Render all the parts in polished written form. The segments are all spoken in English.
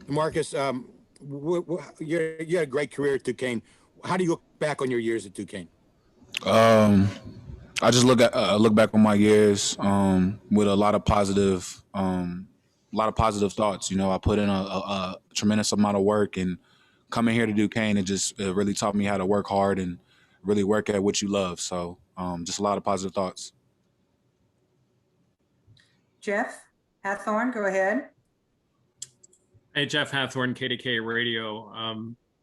Marcus, you had a great career at Duquesne. How do you look back on your years at Duquesne? I just look back on my years with a lot of positive thoughts. You know, I put in a tremendous amount of work, and coming here to Duquesne, it really taught me how to work hard and really work at what you love. So just a lot of positive thoughts. Jeff Hathorn, go ahead. Hey, Jeff Hathorn, KDK Radio.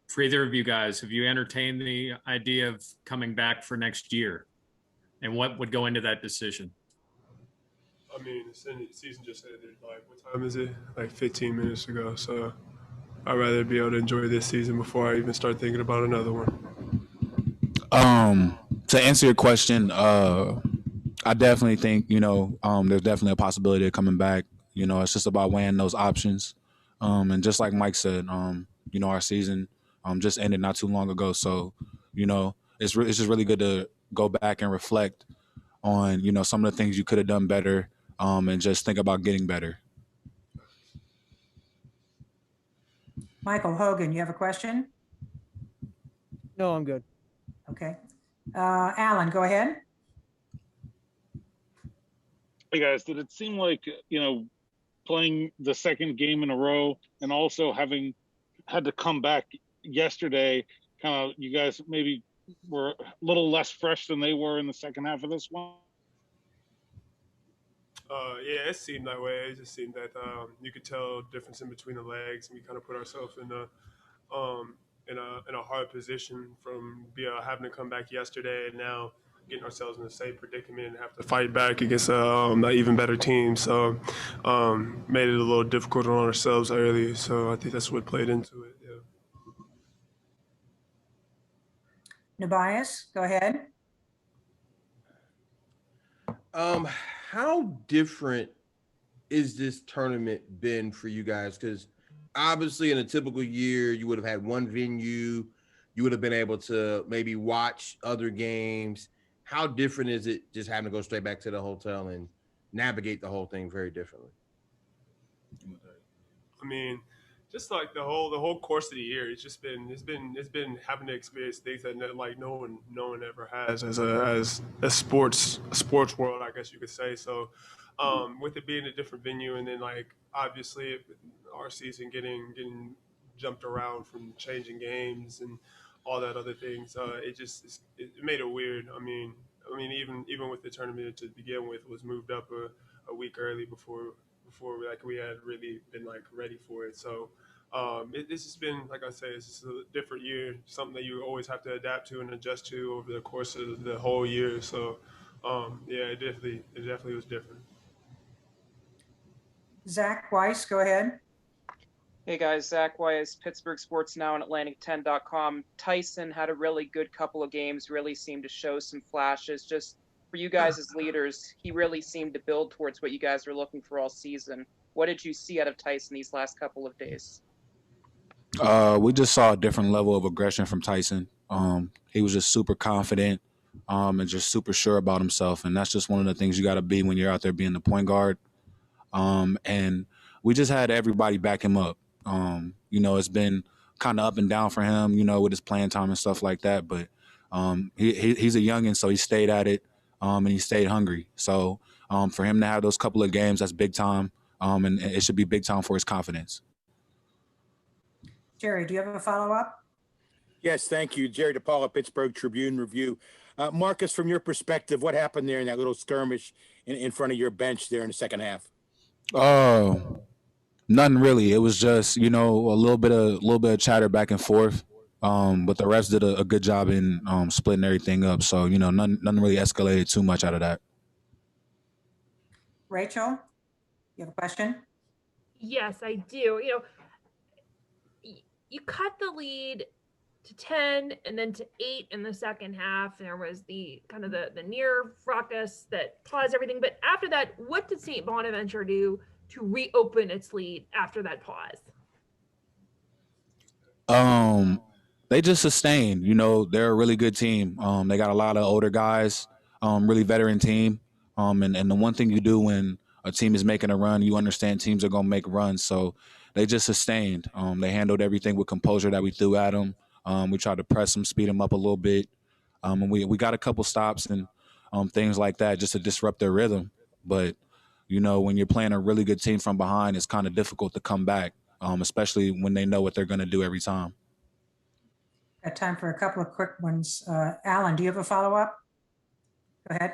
For either of you guys, have you entertained the idea of coming back for next year? And what would go into that decision? I mean, the season just ended. Like, what time is it? Like 15 minutes ago. So I'd rather be able to enjoy this season before I even start thinking about another one. To answer your question, I definitely think, there's definitely a possibility of coming back. You know, it's just about weighing those options. And just like Mike said, our season just ended not too long ago. So, it's just really good to go back and reflect on, some of the things you could have done better, and just think about getting better. Michael Hogan, you have a question? No, I'm good. Okay. Alan, go ahead. Hey guys, did it seem like, playing the second game in a row and also having had to come back yesterday, kind of you guys maybe were a little less fresh than they were in the second half of this one? Yeah, it seemed that way. It just seemed that you could tell difference in between the legs, and we kind of put ourselves in a hard position from having to come back yesterday and now getting ourselves in the same predicament and have to fight back against an even better team. So made it a little difficult on ourselves early. So I think that's what played into it. Yeah. Nabias, go ahead. How different is this tournament been for you guys? Because obviously in a typical year, you would have had one venue, you would have been able to maybe watch other games. How different is it just having to go straight back to the hotel and navigate the whole thing very differently? I mean, just like the whole course of the year, it's been having to experience things that like no one ever has as a sports world, I guess you could say. So with it being a different venue, and then like obviously our season getting jumped around from changing games and all that other things, it made it weird. I mean even with the tournament to begin with was moved up a week early before like we had really been like ready for it. So it's just been, like I say, it's just a different year, something that you always have to adapt to and adjust to over the course of the whole year. So yeah, it definitely was different. Zach Weiss, go ahead. Hey guys, Zach Weiss, Pittsburgh Sports Now and Atlantic10.com. Tyson had a really good couple of games, really seemed to show some flashes. Just for you guys as leaders, he really seemed to build towards what you guys were looking for all season. What did you see out of Tyson these last couple of days? We just saw a different level of aggression from Tyson. He was just super confident and just super sure about himself. And that's just one of the things you got to be when you're out there being the point guard. And we just had everybody back him up. It's been kind of up and down for him, with his playing time and stuff like that. But he's a youngin', so he stayed at it, and he stayed hungry. So for him to have those couple of games, that's big time, and it should be big time for his confidence. Jerry, do you have a follow-up? Yes, thank you. Jerry DePaula, Pittsburgh Tribune Review. Marcus, from your perspective, what happened there in that little skirmish in front of your bench there in the second half? Nothing really. It was just, a little bit of chatter back and forth. But the refs did a good job in splitting everything up. So, nothing really escalated too much out of that. Rachel, you have a question? Yes, I do. You cut the lead to 10 and then to 8 in the second half. There was the kind of the near fracas that paused everything. But after that, what did St. Bonaventure do to reopen its lead after that pause? They just sustained. They're a really good team. They got a lot of older guys, really veteran team. And the one thing you do when a team is making a run, you understand teams are going to make runs. So they just sustained. They handled everything with composure that we threw at them. We tried to press them, speed them up a little bit, and we got a couple stops and things like that just to disrupt their rhythm. But when you're playing a really good team from behind, it's kind of difficult to come back, especially when they know what they're going to do every time. Got time for a couple of quick ones. Alan, do you have a follow-up? Go ahead.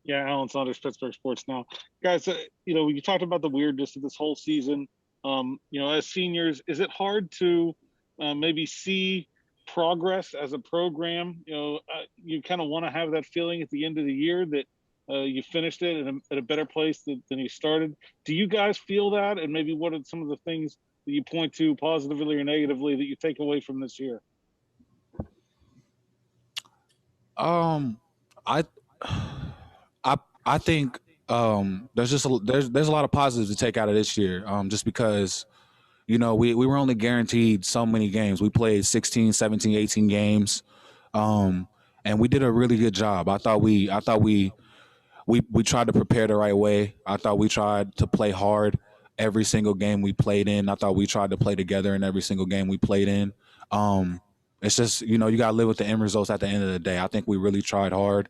Yeah, Alan Saunders, Pittsburgh Sports Now. Guys, you talked about the weirdness of this whole season. As seniors, is it hard to maybe see progress as a program? You kind of want to have that feeling at the end of the year that you finished it at a better place than you started. Do you guys feel that? And maybe what are some of the things that you point to positively or negatively that you take away from this year? I think there's a lot of positives to take out of this year. Just because we were only guaranteed so many games. We played 16, 17, 18 games, and we did a really good job. I thought we tried to prepare the right way. I thought we tried to play hard every single game we played in. I thought we tried to play together in every single game we played in. It's just, you got to live with the end results at the end of the day. I think we really tried hard.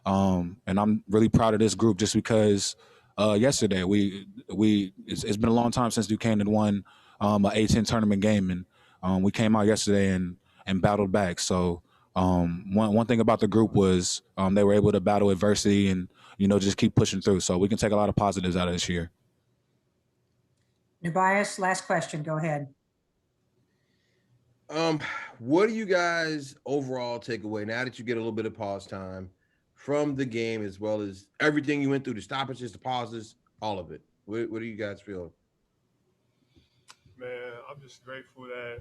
And I'm really proud of this group just because yesterday it's been a long time since Duquesne had won a A10 tournament game, and we came out yesterday and battled back. So one thing about the group was they were able to battle adversity and just keep pushing through. So we can take a lot of positives out of this year. Tobias, last question. Go ahead. What do you guys overall take away now that you get a little bit of pause time from the game, as well as everything you went through, the stoppages, the pauses, all of it? What do you guys feel? Man, I'm just grateful that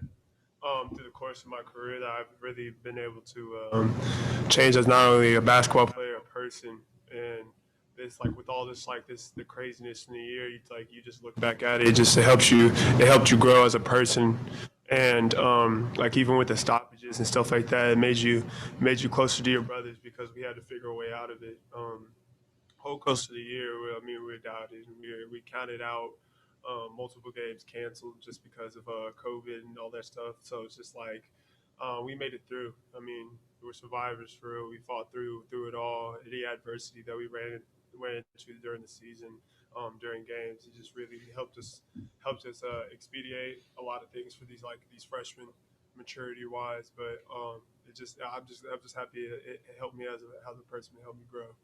through the course of my career that I've really been able to change as not only a basketball player, a person. And it's like with all this, the craziness in the year, you just look back at it, it helped you grow as a person. And even with the stoppages and stuff like that, it made you closer to your brothers because we had to figure a way out of it. Whole course of the year, we were doubted. We counted out multiple games canceled just because of COVID and all that stuff. So it's just we made it through. We were survivors for real. We fought through it all. Any adversity that we ran into during the season, during games, it just really helped us expedite a lot of things for these freshmen, maturity wise. But I'm just happy it helped me as a person, it helped me grow.